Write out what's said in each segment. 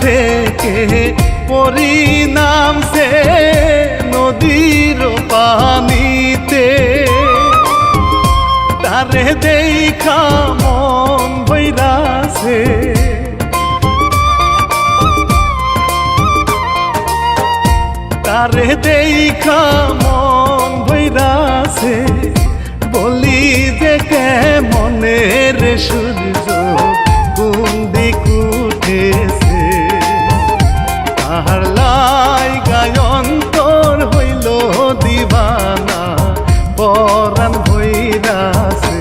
থেকে পরিণাম সে নদীর পানিতে, তারে দেখা মন বৈরাছে, তারে দেখা মন বৈরাছে, বলি যে কেমনের সূর্য কোন দিক উঠেছে, তাহার লাই গায়ন্তর হইল দিবানা পরাণ ভৈরাছে।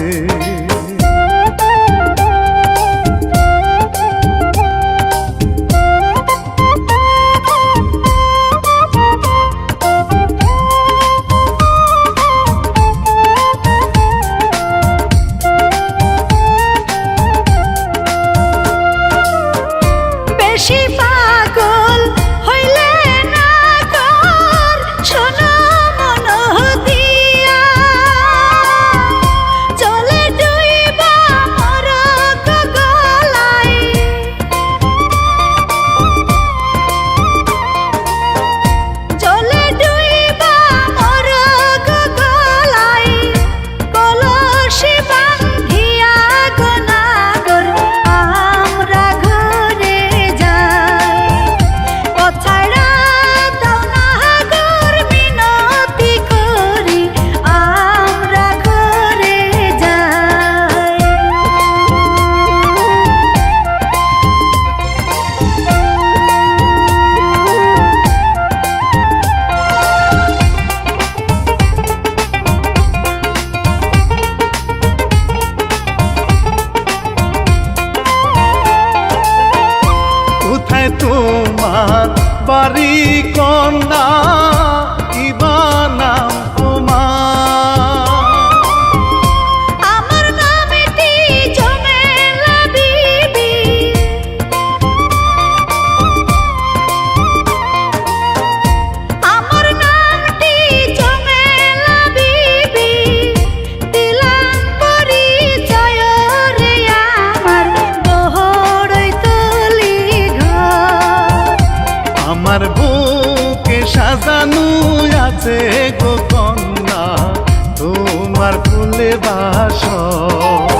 তোমার বাড়ি কন্যা কিবা নাম তোমার? আমার নামটি ঝমেলা বিবি, আমার নামটি ঝমেলা বিবি, দিলাম পরিচয় রে আমার বহরই তলি ঘর। আমার বুকে সাজানো আছে গো কন্যা তোমার ফুলে বাসর।